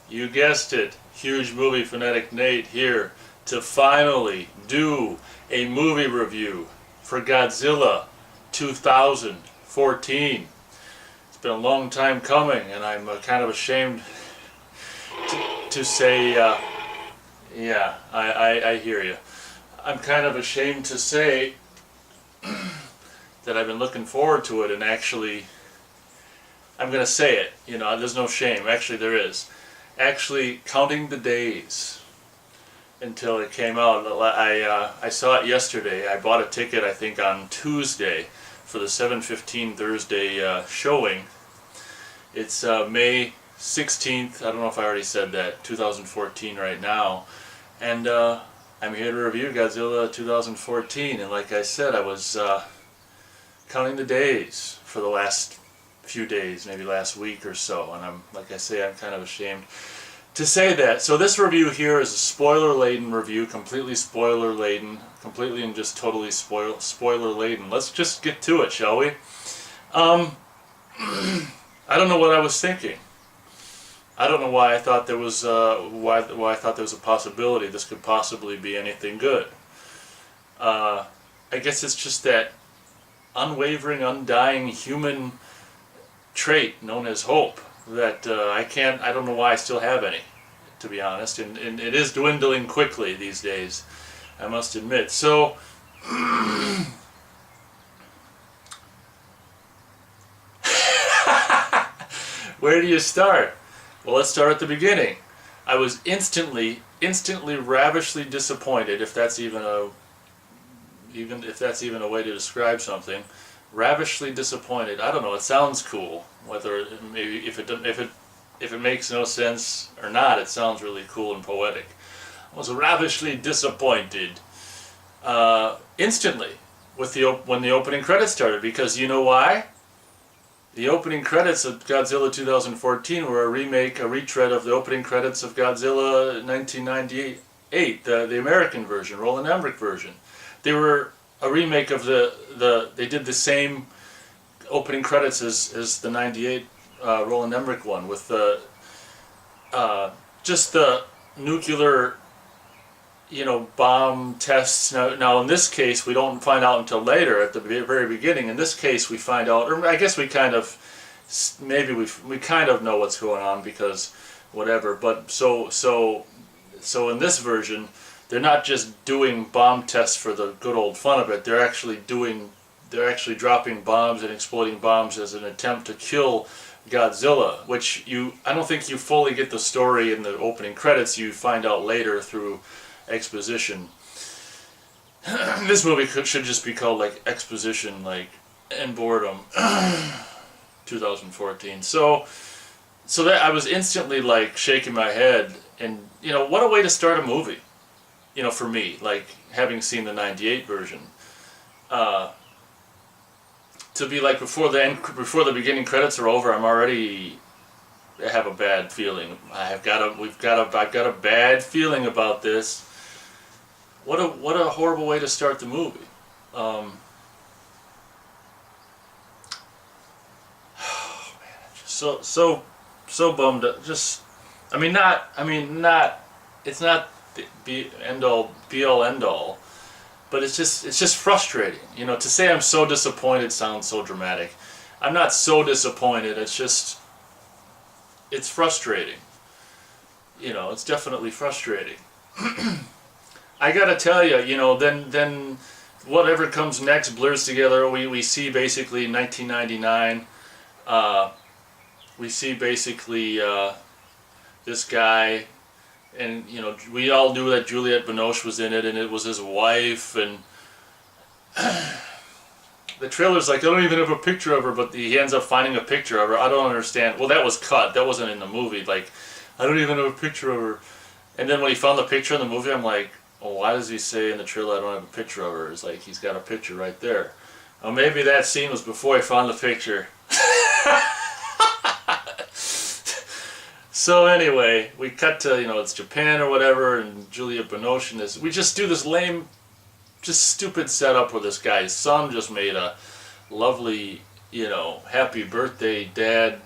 You guessed it, huge movie fanatic Nate here to finally do a movie review for Godzilla 2014. It's been a long time coming, and I'm kind of ashamed to say, yeah, I hear you. I'm kind of ashamed to say that I've been looking forward to it, and actually, I'm going to say it, there's no shame. Actually, there is. Actually, counting the days until it came out. I saw it yesterday. I bought a ticket, I think, on Tuesday for the 7:15 Thursday showing. It's May 16th. I don't know if I already said that. 2014 right now. And I'm here to review Godzilla 2014. And like I said, I was counting the days for the last few days, maybe last week or so, and I'm kind of ashamed to say that. So this review here is a spoiler-laden review, completely spoiler-laden, completely and just totally spoiler-laden. Let's just get to it, shall we? I don't know what I was thinking. I don't know why I thought there was why I thought there was a possibility this could possibly be anything good. I guess it's just that unwavering, undying human trait known as hope that I don't know why I still have any, to be honest, and it is dwindling quickly these days, I must admit. So where do you start? Well, let's start at the beginning. I was instantly ravishly disappointed, if that's even a way to describe something. Ravishly disappointed. I don't know. It sounds cool. Whether maybe if it makes no sense or not, it sounds really cool and poetic. I was ravishly disappointed instantly with when the opening credits started, because you know why? The opening credits of Godzilla 2014 were a retread of the opening credits of Godzilla 1998, the American version, Roland Emmerich version. They were a remake of they did the same opening credits as the 98 Roland Emmerich one, with just the nuclear bomb tests. Now in this case we don't find out until later, at the very beginning. In this case we find out, or I guess we kind of know what's going on, because whatever. But so in this version, they're not just doing bomb tests for the good old fun of it. They're actually dropping bombs and exploding bombs as an attempt to kill Godzilla, which I don't think you fully get the story in the opening credits. You find out later through exposition. This movie should just be called like Exposition, and Boredom 2014. So that I was instantly shaking my head, and what a way to start a movie. For me, having seen the 98 version, to be before the beginning credits are over, I have a bad feeling. I've got a bad feeling about this. What a horrible way to start the movie. Oh man, just so bummed. It's not be all end all, but it's just frustrating. To say I'm so disappointed sounds so dramatic. I'm not so disappointed. It's frustrating. It's definitely frustrating. I gotta tell you, then whatever comes next blurs together. We see basically 1999. We see basically this guy. And we all knew that Juliette Binoche was in it, and it was his wife. And the trailer's I don't even have a picture of her, but he ends up finding a picture of her. I don't understand. Well, that was cut. That wasn't in the movie. I don't even have a picture of her. And then when he found the picture in the movie, I'm like, well, why does he say in the trailer I don't have a picture of her? It's he's got a picture right there. Well, maybe that scene was before he found the picture. So anyway, we cut to, it's Japan or whatever, and Juliette Binoche and this. We just do this lame, just stupid setup where this guy's son just made a lovely, happy birthday dad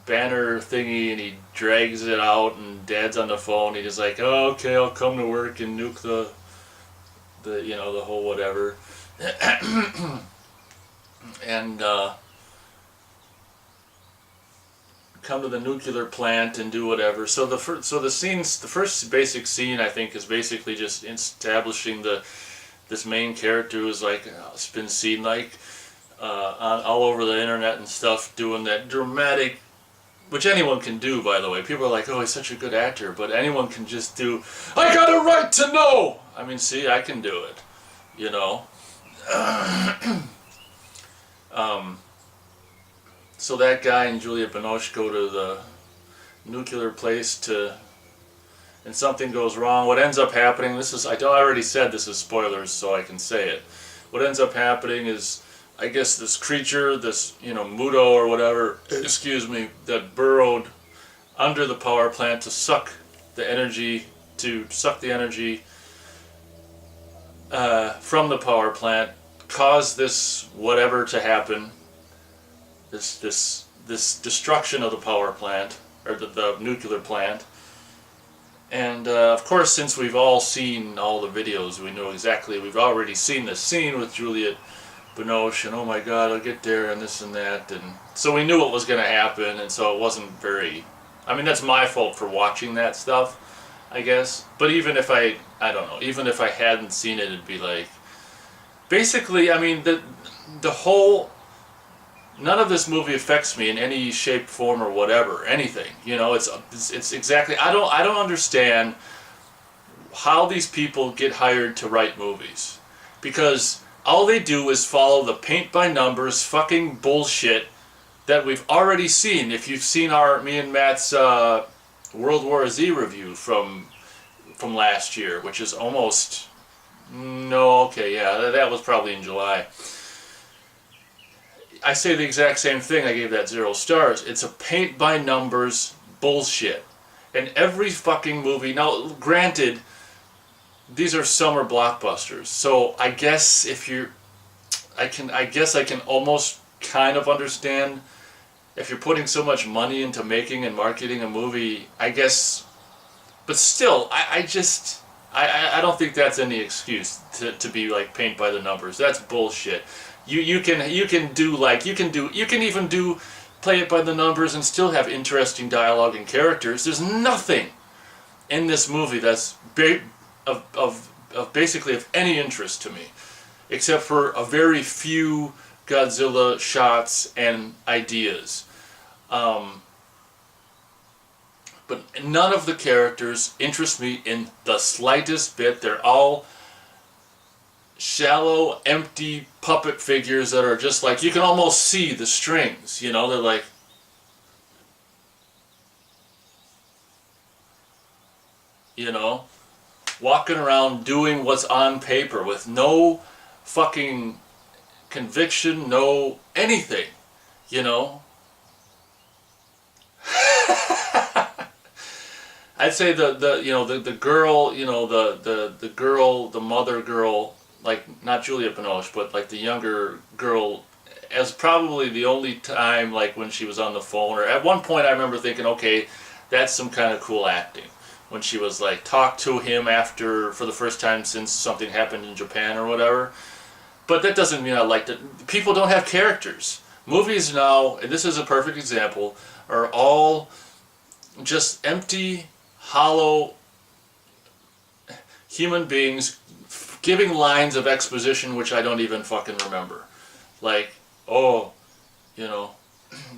banner thingy, and he drags it out, and Dad's on the phone. He's like, "Oh, okay, I'll come to work and nuke the the whole whatever," and come to the nuclear plant and do whatever. So the first basic scene, I think, is basically just establishing this main character who's like been seen like all over the internet and stuff, doing that dramatic, which anyone can do, by the way. People are like, "Oh, he's such a good actor," but anyone can just do, "I got a right to know." I mean, see, I can do it, you know. So that guy and Juliette Binoche go to the nuclear place and something goes wrong. What ends up happening, I already said this is spoilers, so I can say it. What ends up happening is, I guess this creature, this, Muto or whatever, excuse me, that burrowed under the power plant to suck the energy from the power plant, caused this whatever to happen. This destruction of the power plant, or the nuclear plant. And of course, since we've all seen all the videos, we know exactly, we've already seen the scene with Juliette Binoche, and oh my god, I'll get there, and this and that, and so we knew what was going to happen, and so it wasn't very, I mean, that's my fault for watching that stuff, I guess, but even if I don't know, even if I hadn't seen it, it'd be like, basically, I mean, the whole, none of this movie affects me in any shape, form, or whatever, anything. It's exactly, I don't understand how these people get hired to write movies. Because all they do is follow the paint-by-numbers fucking bullshit that we've already seen. If you've seen me and Matt's World War Z review from last year, which is almost, no, okay, yeah, that was probably in July. I say the exact same thing. I gave that 0 stars. It's a paint-by-numbers bullshit. And every fucking movie, now granted, these are summer blockbusters, so I guess I can almost kind of understand if you're putting so much money into making and marketing a movie, I guess, but still, I don't think that's any excuse to be like paint by the numbers. That's bullshit. You can even do play it by the numbers and still have interesting dialogue and characters. There's nothing in this movie that's basically of any interest to me, except for a very few Godzilla shots and ideas. But none of the characters interest me in the slightest bit. They're all shallow, empty puppet figures that are just like, you can almost see the strings, they're like, walking around doing what's on paper with no fucking conviction, no anything, I'd say the girl, the mother girl, like, not Juliette Binoche, but like the younger girl, as probably the only time, like when she was on the phone, or at one point I remember thinking, okay, that's some kind of cool acting, when she was like, talked to him for the first time since something happened in Japan or whatever. But that doesn't mean I liked it. People don't have characters. Movies now, and this is a perfect example, are all just empty, hollow human beings giving lines of exposition which I don't even fucking remember. Like,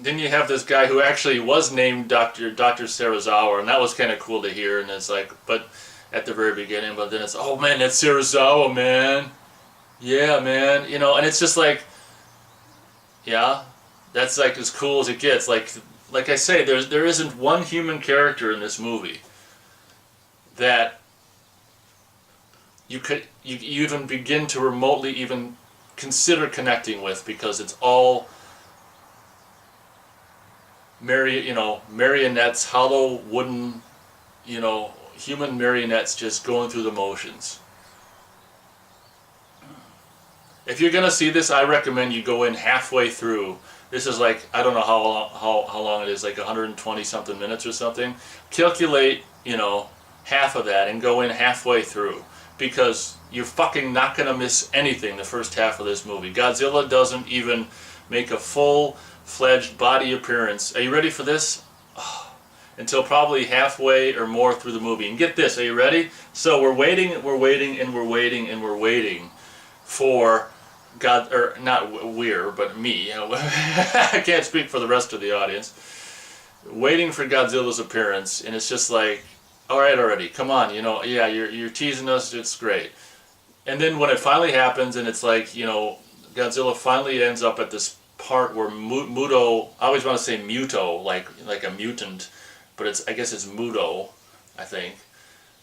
then you have this guy who actually was named Dr. Serizawa, and that was kind of cool to hear, and it's like, but at the very beginning, but then it's, oh man, that's Serizawa, man. Yeah, man. And it's just like, yeah, that's like as cool as it gets. Like I say, there isn't one human character in this movie that you even begin to remotely even consider connecting with, because it's all marionettes, hollow wooden, human marionettes just going through the motions. If you're gonna see this, I recommend you go in halfway through This is like, I don't know how long it is, like 120 something minutes or something. Calculate, half of that and go in halfway through, because you're fucking not gonna miss anything the first half of this movie. Godzilla doesn't even make a full-fledged body appearance. Are you ready for this? Oh, until probably halfway or more through the movie. And get this, are you ready? So we're waiting, and we're waiting for God, or not but me. I can't speak for the rest of the audience. Waiting for Godzilla's appearance, and it's just like, all right, already, come on, yeah, you're teasing us, it's great. And then when it finally happens, and it's like, Godzilla finally ends up at this part where Muto, I always want to say Muto, like a mutant, but I guess it's Muto, I think.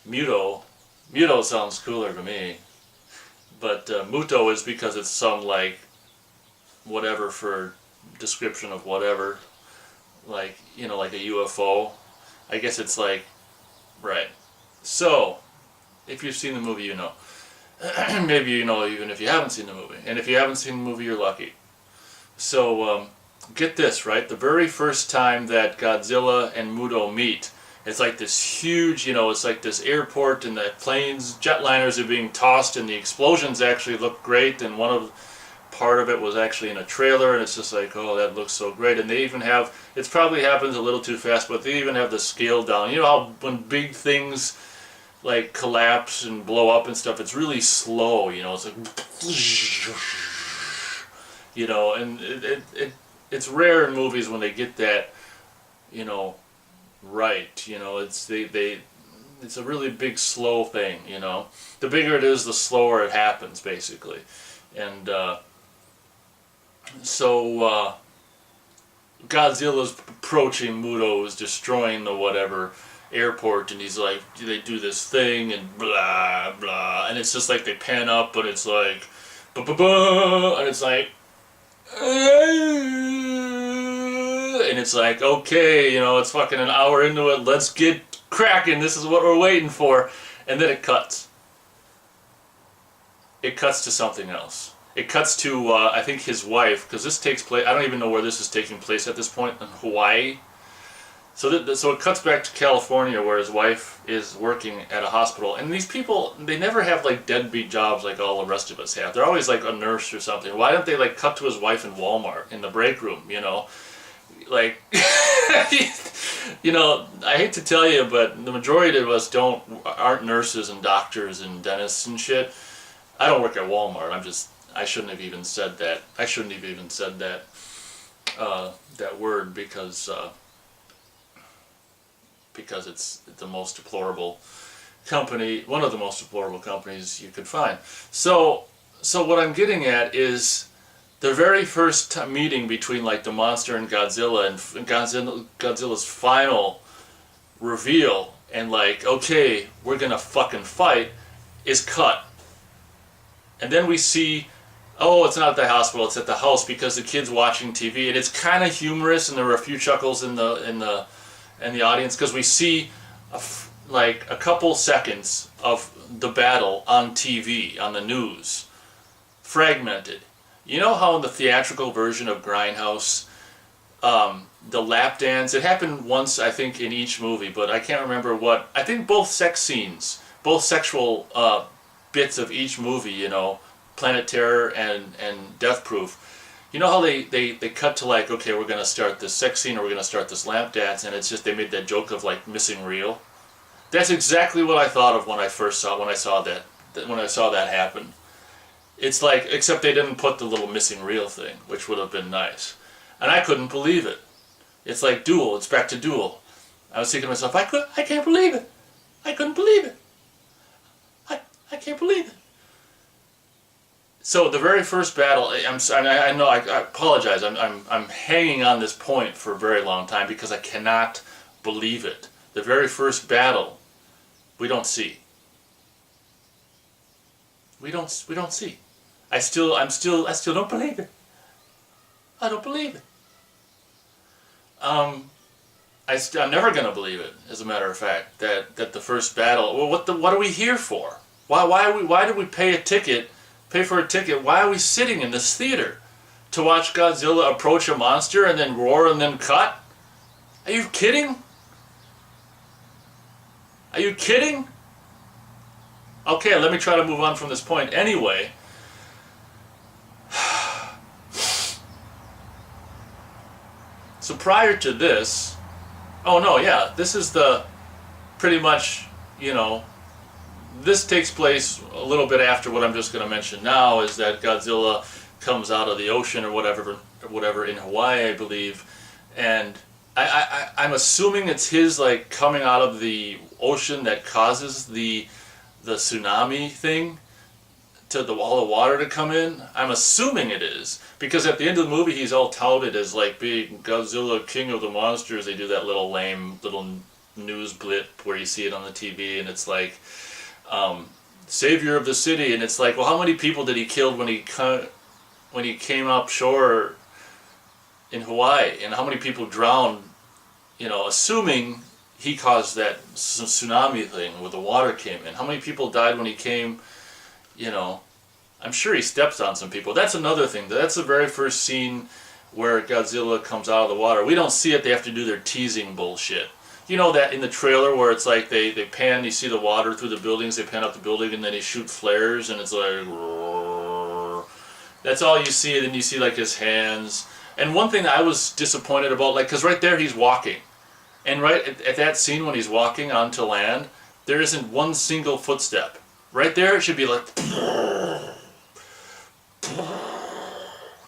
Muto sounds cooler to me. But Muto is because it's some, like, whatever for description of whatever. Like, like a UFO. I guess it's like, right. So, if you've seen the movie, you know. Maybe you know even if you haven't seen the movie. And if you haven't seen the movie, you're lucky. So, get this, right? The very first time that Godzilla and Muto meet, it's like this huge, it's like this airport, and the planes, jetliners are being tossed, and the explosions actually look great, and part of it was actually in a trailer, and it's just like, oh, that looks so great. And they even have, it probably happens a little too fast, but they even have the scale down. You know how when big things like collapse and blow up and stuff, it's really slow, it's like, and it's rare in movies when they get that, right, it's it's a really big slow thing, the bigger it is, the slower it happens, basically. And so Godzilla's approaching Muto, is destroying the whatever airport, and he's like, they do this thing and blah blah, and it's just like they pan up, but it's like ba ba ba, and it's like and it's like, okay, it's fucking an hour into it, let's get cracking, this is what we're waiting for. And then it cuts to something else. It cuts to I think his wife, because this takes place, I don't even know where this is taking place at this point, in Hawaii. So so it cuts back to California, where his wife is working at a hospital. And these people, they never have like deadbeat jobs like all the rest of us have. They're always like a nurse or something. Why don't they like cut to his wife in Walmart in the break room, Like, I hate to tell you, but the majority of us aren't nurses and doctors and dentists and shit. I don't work at Walmart. I shouldn't have even said that. I shouldn't have even said that, that word, because it's the most deplorable company, one of the most deplorable companies you could find. So what I'm getting at is the very first meeting between like the monster and Godzilla, and Godzilla's final reveal, and like, okay, we're gonna fucking fight, is cut. And then we see, oh, it's not at the hospital, it's at the house, because the kid's watching TV, and it's kind of humorous, and there were a few chuckles in the audience, because we see like a couple seconds of the battle on TV, on the news, fragmented. You know how in the theatrical version of Grindhouse, the lap dance, it happened once, I think, in each movie, but I can't remember what. I think both sex scenes, both sexual bits of each movie, Planet Terror and Death Proof, you know how they cut to like, okay, we're going to start this sex scene, or we're going to start this lap dance, and it's just, they made that joke of like missing reel. That's exactly what I thought of when I saw that happen. It's like, except they didn't put the little missing reel thing, which would have been nice. And I couldn't believe it. It's like Duel, it's back to Duel. I was thinking to myself, I can't believe it. I couldn't believe it. I can't believe it. So the very first battle, I know, I apologize, I'm hanging on this point for a very long time, because I cannot believe it. The very first battle, we don't see. We don't see. I still don't believe it. I don't believe it. I'm never gonna believe it. As a matter of fact, that the first battle. Well, what are we here for? Why did we pay for a ticket? Why are we sitting in this theater? to watch Godzilla approach a monster and then roar and then cut? Are you kidding? Are you kidding? Okay, let me try to move on from this point. Anyway, so prior to this, oh no, yeah, this is the pretty much, you know, this takes place a little bit after what I'm just going to mention now, is that Godzilla comes out of the ocean or whatever in Hawaii, I believe, and I'm assuming it's his like coming out of the ocean that causes the tsunami thing, to all the water to come in. I'm assuming it is, because at the end of the movie he's all touted as like being Godzilla, king of the monsters. They do that little lame little news blip where you see it on the TV and it's like savior of the city, and it's like, well, how many people did he kill when he came up shore in Hawaii, and how many people drowned, you know, assuming he caused that tsunami thing where the water came in. How many people died when he came, you know? I'm sure he steps on some people. That's another thing. That's the very first scene where Godzilla comes out of the water. We don't see it. They have to do their teasing bullshit. You know that in the trailer where it's like they pan, you see the water through the buildings, they pan up the building and then they shoot flares and it's like, roar. That's all you see. And then you see like his hands. And one thing I was disappointed about, like, because right there he's walking. And right at that scene when he's walking onto land, there isn't one single footstep. Right there it should be like,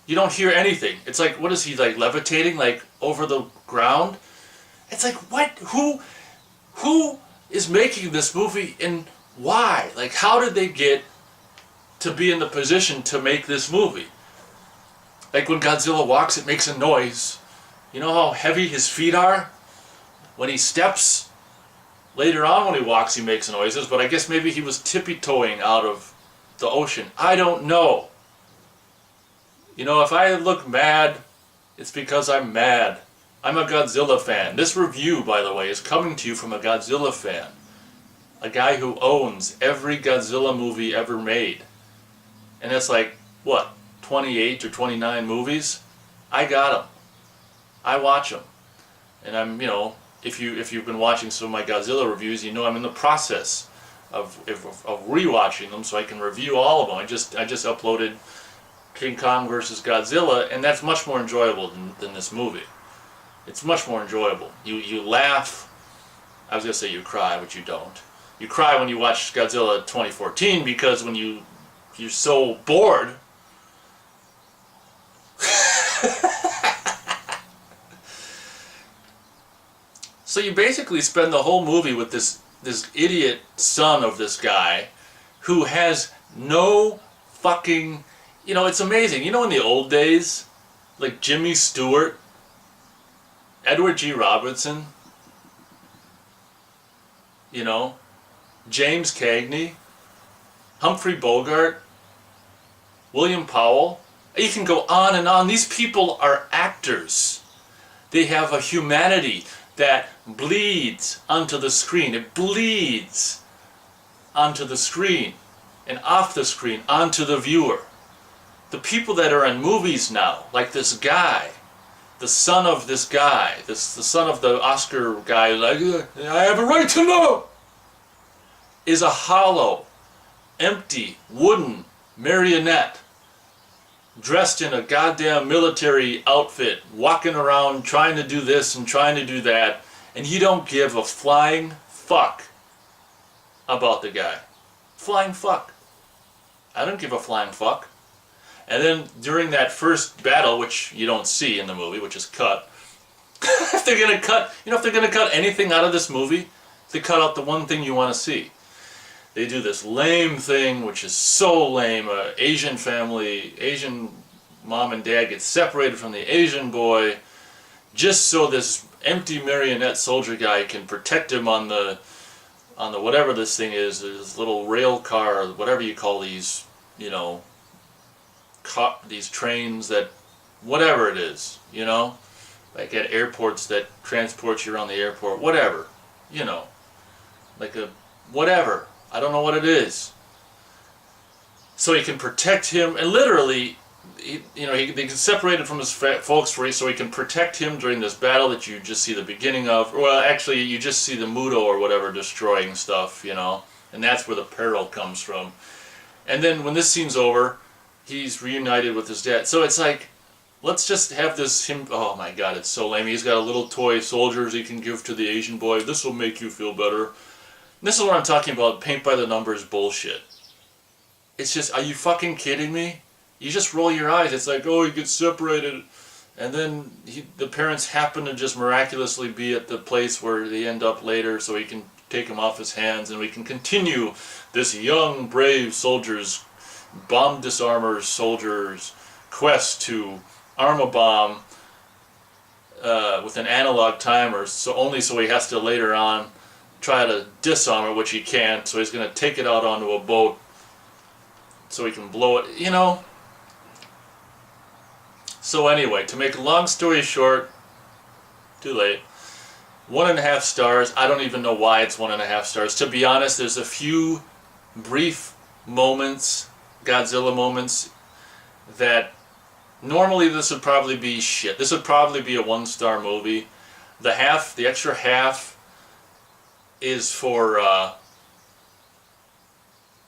you don't hear anything. It's like, what is he, like levitating like over the ground? It's like, what? Who is making this movie and why? Like, how did they get to be in the position to make this movie? Like when Godzilla walks, it makes a noise. You know how heavy his feet are? When he steps, later on when he walks, he makes noises, but I guess maybe he was tippy-toeing out of the ocean. I don't know. You know, if I look mad, it's because I'm mad. I'm a Godzilla fan. This review, by the way, is coming to you from a Godzilla fan. A guy who owns every Godzilla movie ever made. And it's like, what, 28 or 29 movies? I got them. I watch them. And I'm, you know, if you've been watching some of my Godzilla reviews, you know I'm in the process of rewatching them so I can review all of them. I just uploaded King Kong versus Godzilla, and that's much more enjoyable than this movie. It's much more enjoyable. You laugh. I was going to say you cry, but you don't. You cry when you watch Godzilla 2014 because when you're so bored. So you basically spend the whole movie with this idiot son of this guy who has no fucking, you know, it's amazing. You know, in the old days, like Jimmy Stewart, Edward G. Robinson, you know, James Cagney, Humphrey Bogart, William Powell. You can go on and on. These people are actors. They have a humanity that bleeds onto the screen. It bleeds onto the screen and off the screen onto the viewer. The people that are in movies now, like this guy, the son of this guy, the son of the Oscar guy, like, I have a right to know, is a hollow, empty, wooden marionette dressed in a goddamn military outfit, walking around trying to do this and trying to do that, and you don't give a flying fuck about the guy. Flying fuck. I don't give a flying fuck. And then during that first battle, which you don't see in the movie, which is cut, if they're gonna cut, you know, if they're gonna cut anything out of this movie, they cut out the one thing you want to see. They do this lame thing, which is so lame. Asian family, Asian mom and dad get separated from the Asian boy, just so this empty marionette soldier guy can protect him on the whatever this thing is, this little rail car, or whatever you call these, you know, these trains that, whatever it is, you know, like at airports that transport you around the airport, whatever, you know, like a whatever. I don't know what it is. So he can protect him, and literally they get separated from his folks so he can protect him during this battle that you just see the beginning of. Well, actually, you just see the Muto or whatever destroying stuff, and that's where the peril comes from. And then when this scene's over, he's reunited with his dad. So it's like, let's just have him. Oh my God, it's so lame. He's got a little toy soldiers he can give to the Asian boy. This will make you feel better. And this is what I'm talking about. Paint by the numbers bullshit. It's just, are you fucking kidding me? You just roll your eyes. It's like, oh, he gets separated, and then the parents happen to just miraculously be at the place where they end up later, so he can take him off his hands, and we can continue this young, brave soldier's bomb disarmer soldier's quest to arm a bomb with an analog timer, so he has to later on try to disarm it, which he can't. So he's going to take it out onto a boat so he can blow it. So anyway, to make a long story short, too late. 1.5 stars. I don't even know why it's 1.5 stars. To be honest, there's a few brief moments, Godzilla moments, that normally this would probably be shit. This would probably be a 1-star movie. The extra half is for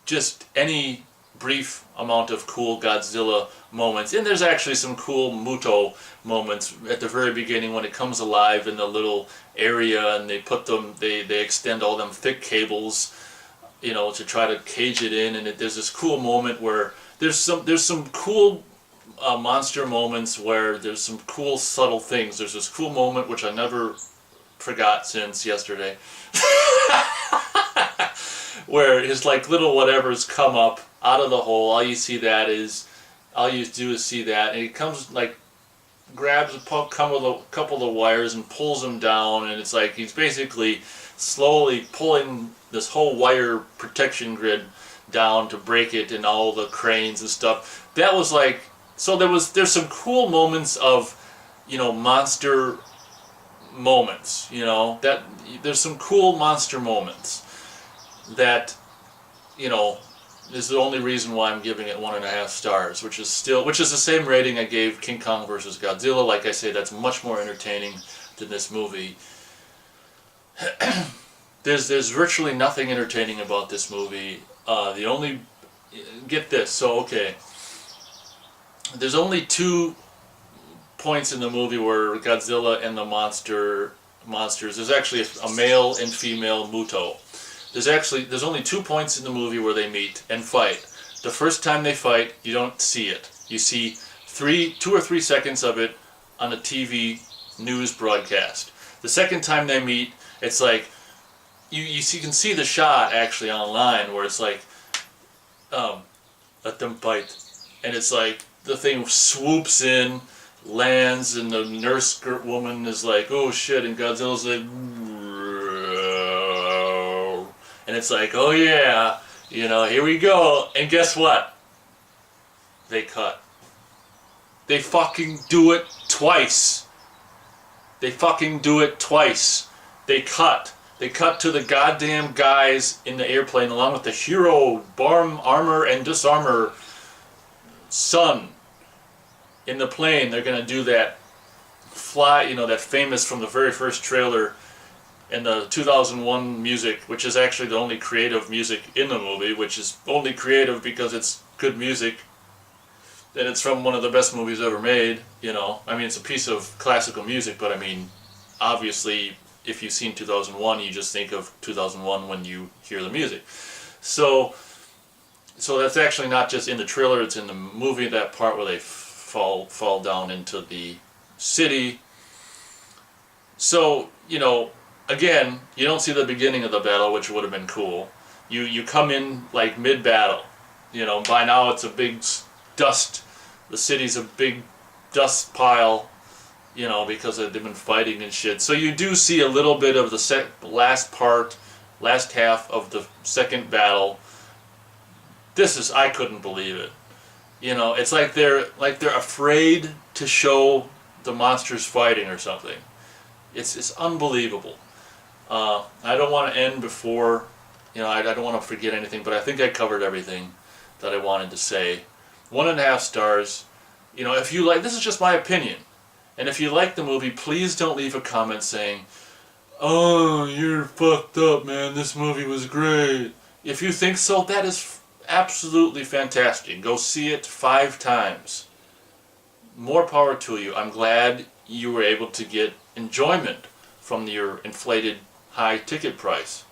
just any brief amount of cool Godzilla moments, and there's actually some cool Muto moments at the very beginning when it comes alive in the little area, and they extend all them thick cables, to try to cage it in, and there's this cool moment where there's some cool monster moments where there's some cool subtle things. There's this cool moment which I never forgot since yesterday, where his little whatevers come up out of the hole. All you do is see that, and he comes grabs a couple of the wires and pulls them down, and it's like he's basically slowly pulling this whole wire protection grid down to break it, and all the cranes and stuff. That was there's some cool moments of monster moments, that there's some cool monster moments that is the only reason why I'm giving it 1.5 stars, which is the same rating I gave King Kong vs. Godzilla. Like I say, that's much more entertaining than this movie. There's virtually nothing entertaining about this movie. Get this, so okay. There's only 2 points in the movie where Godzilla and the monsters. There's actually a male and female Muto. There's only 2 points in the movie where they meet and fight. The first time they fight, you don't see it. You see 2 or 3 seconds of it on a TV news broadcast. The second time they meet, it's like you can see the shot actually online where it's like, let them fight, and it's like the thing swoops in, lands, and the nurse woman is like, oh shit, and Godzilla's like, and it's like, oh yeah, here we go. And guess what? They cut. They fucking do it twice. They cut. They cut to the goddamn guys in the airplane along with the hero bomb armor and disarmor son in the plane. They're gonna do that that famous from the very first trailer, and the 2001 music, which is actually the only creative music in the movie, which is only creative because it's good music, and it's from one of the best movies ever made. It's a piece of classical music, but obviously, if you've seen 2001, you just think of 2001 when you hear the music. So that's actually not just in the trailer, it's in the movie, that part where they fall down into the city. So, again, you don't see the beginning of the battle, which would have been cool. You come in mid-battle. By now it's a big dust. The city's a big dust pile, because they've been fighting and shit. So you do see a little bit of the last half of the second battle. I couldn't believe it. It's like they're afraid to show the monsters fighting or something. It's unbelievable. I don't want to end before, I don't want to forget anything, but I think I covered everything that I wanted to say. 1.5 stars. You know, if you like, this is just my opinion, and if you like the movie, please don't leave a comment saying, "Oh, you're fucked up, man. This movie was great." If you think so, that is absolutely fantastic. Go see it 5 times. More power to you. I'm glad you were able to get enjoyment from your inflated high ticket price.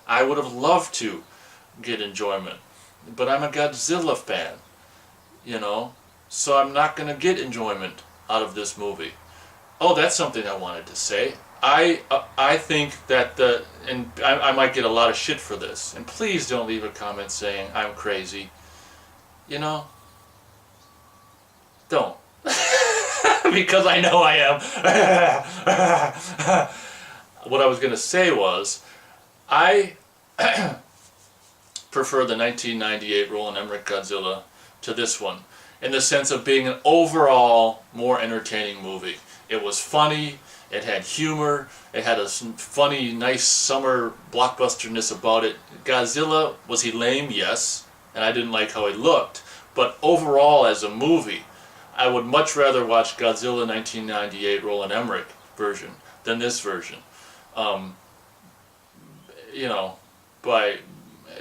I would have loved to get enjoyment, but I'm a Godzilla fan, you know, so I'm not going to get enjoyment out of this movie. Oh, that's something I wanted to say. I think that and I might get a lot of shit for this, and please don't leave a comment saying I'm crazy. You know, don't. Because I know I am. What I was going to say was, I prefer the 1998 Roland Emmerich Godzilla to this one, in the sense of being an overall more entertaining movie. It was funny, it had humor, it had a funny, nice summer blockbusterness about it. Godzilla, was he lame? Yes, and I didn't like how he looked, but overall as a movie, I would much rather watch Godzilla 1998 Roland Emmerich version than this version. You know, by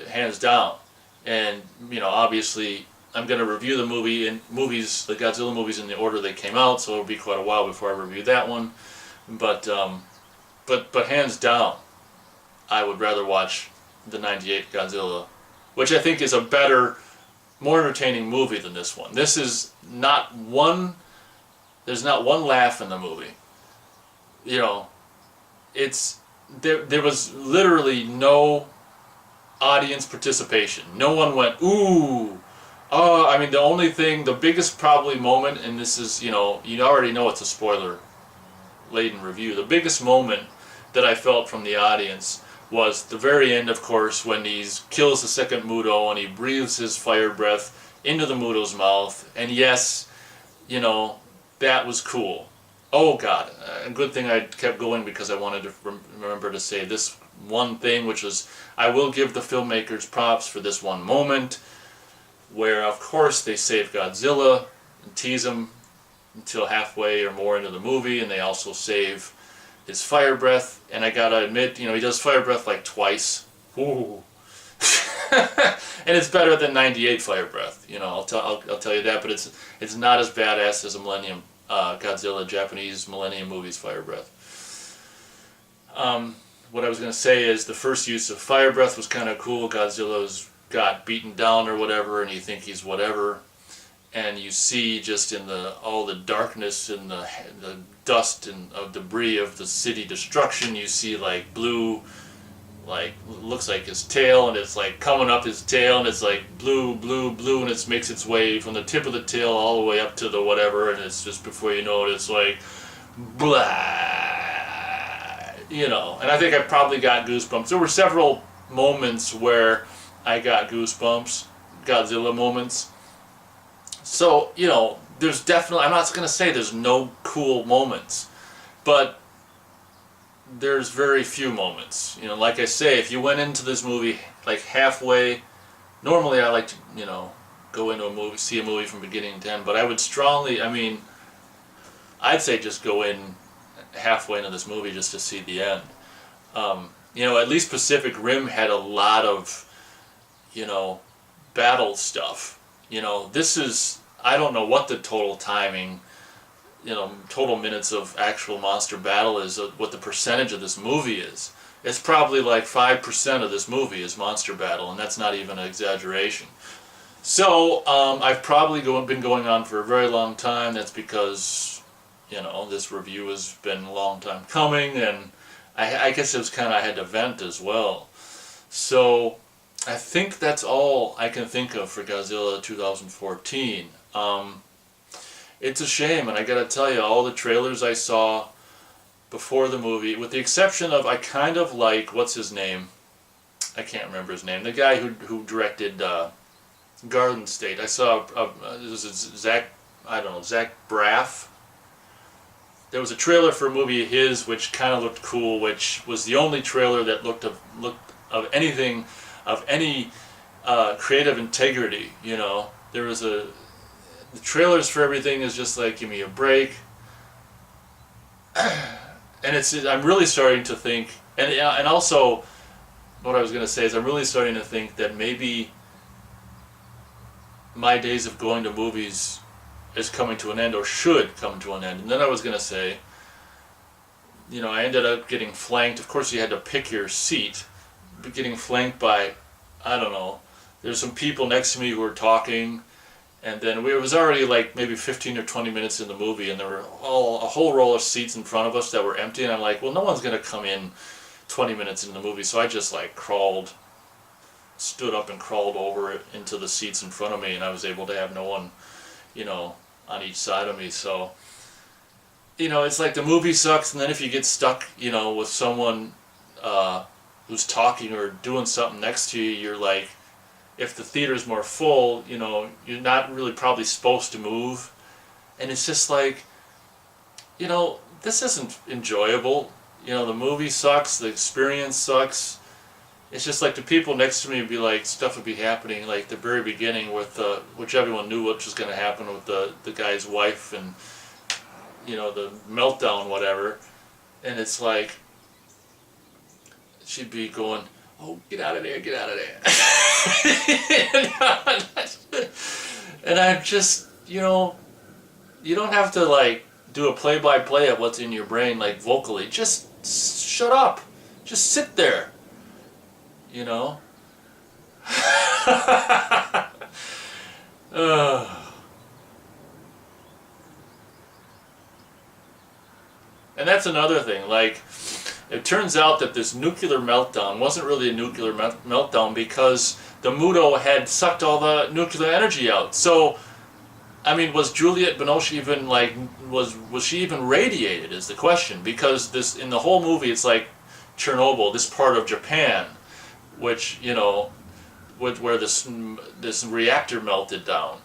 hands down. And, you know, obviously I'm going to review the the Godzilla movies in the order they came out, so it'll be quite a while before I review that one. But hands down, I would rather watch the 98 Godzilla, which I think is a better, more entertaining movie than this one. This is not one, there's not one laugh in the movie. You know, there was literally no audience participation. No one went, ooh. I mean, the biggest probably moment, and this is, you know, you already know it's a spoiler-laden review. The biggest moment that I felt from the audience was the very end, of course, when he kills the second Muto and he breathes his fire breath into the Muto's mouth. And yes, you know, that was cool. Oh God, a good thing I kept going because I wanted to remember to say this one thing, which was, I will give the filmmakers props for this one moment where, of course, they save Godzilla and tease him until halfway or more into the movie, and they also save his fire breath. And I gotta admit, you know, he does fire breath like twice. Ooh. And it's better than 98 fire breath. You know, I'll tell you that. But it's not as badass as a Millennium Godzilla Japanese Millennium movies fire breath. What I was going to say is the first use of fire breath was kind of cool. Godzilla's got beaten down or whatever, and you think he's whatever, and you see just in all the darkness and the dust and of debris of the city destruction, you see like blue, like looks like his tail, and it's like coming up his tail, and it's like blue, blue, blue, and it makes its way from the tip of the tail all the way up to the whatever, and it's just before you know it, it's like blah. You know, and I think I probably got goosebumps. There were several moments where I got goosebumps, Godzilla moments. So, you know, there's definitely, I'm not going to say there's no cool moments, but there's very few moments. You know, like I say, if you went into this movie like halfway, normally I like to, you know, go into a movie, see a movie from beginning to end, but I would strongly, I mean, I'd say just go in halfway into this movie just to see the end. You know, at least Pacific Rim had a lot of, you know, battle stuff. You know, this is, I don't know what the total timing, you know, total minutes of actual monster battle is, what the percentage of this movie is. It's probably like 5% of this movie is monster battle, and that's not even an exaggeration. So, I've probably been going on for a very long time. That's because, you know, this review has been a long time coming, and I guess it was kind of, I had to vent as well. So, I think that's all I can think of for Godzilla 2014. It's a shame, and I gotta tell you, all the trailers I saw before the movie, with the exception of, I kind of like, what's his name? I can't remember his name. The guy who directed Garden State. I saw, it was Zach Braff. There was a trailer for a movie of his which kind of looked cool, which was the only trailer that looked of anything, of any creative integrity, you know. There was the trailers for everything is just like, give me a break. And I'm really starting to think, and also, what I was going to say is I'm really starting to think that maybe my days of going to movies is coming to an end, or should come to an end. And then I was going to say, I ended up getting flanked. Of course, you had to pick your seat, but getting flanked by, I don't know, there's some people next to me who were talking, and then it was already like maybe 15 or 20 minutes in the movie, and there were a whole row of seats in front of us that were empty, and I'm like, well, no one's going to come in 20 minutes in the movie, so I just like stood up and crawled over into the seats in front of me, and I was able to have no one, on each side of me. So, it's like the movie sucks, and then if you get stuck, with someone who's talking or doing something next to you, you're like, if the theater's more full, you're not really probably supposed to move. And it's just like, this isn't enjoyable. The movie sucks, the experience sucks. It's just like the people next to me would be like, stuff would be happening like the very beginning with which everyone knew what was going to happen with the guy's wife, and the meltdown, whatever. And it's like, she'd be going, oh, get out of there, get out of there. And I'm just, you don't have to like do a play-by-play of what's in your brain, like vocally. Just shut up. Just sit there. And that's another thing, like, it turns out that this nuclear meltdown wasn't really a nuclear meltdown because the Muto had sucked all the nuclear energy out. So, I mean, was Juliette Binoche even like, was she even radiated is the question, because this, in the whole movie, it's like Chernobyl, this part of Japan, which, where this reactor melted down.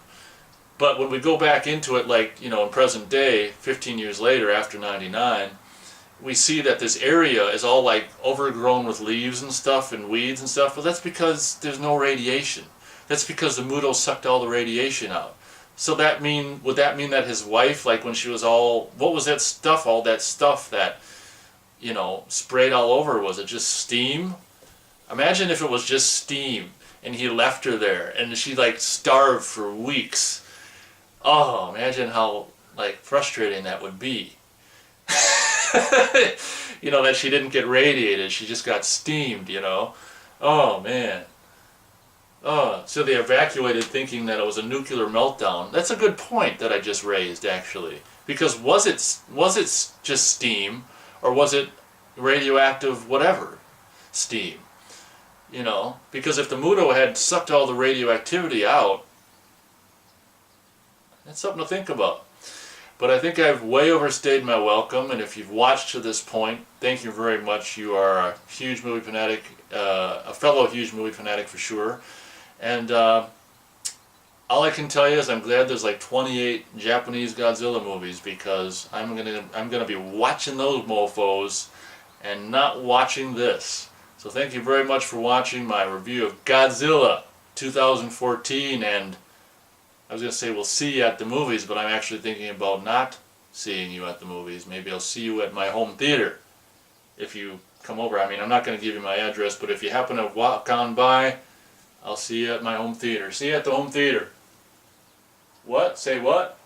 But when we go back into it, like, in present day, 15 years later, after 99, we see that this area is all like overgrown with leaves and stuff and weeds and stuff. Well, that's because there's no radiation. That's because the Muto sucked all the radiation out. So would that mean that his wife, like when she was all, what was that stuff, all that stuff that, sprayed all over, was it just steam? Imagine if it was just steam and he left her there and she like starved for weeks. Oh, imagine how like frustrating that would be. That she didn't get radiated, she just got steamed, Oh, man. Oh, so they evacuated thinking that it was a nuclear meltdown. That's a good point that I just raised, actually. Because was it just steam, or was it radioactive whatever steam? Because if the Muto had sucked all the radioactivity out, that's something to think about. But I think I've way overstayed my welcome, and if you've watched to this point, thank you very much. You are a huge movie fanatic, a fellow huge movie fanatic for sure. And all I can tell you is I'm glad there's like 28 Japanese Godzilla movies, because I'm gonna be watching those mofos and not watching this. So thank you very much for watching my review of Godzilla 2014, and I was going to say we'll see you at the movies, but I'm actually thinking about not seeing you at the movies. Maybe I'll see you at my home theater if you come over. I mean, I'm not going to give you my address, but if you happen to walk on by, I'll see you at my home theater. See you at the home theater. What? Say what?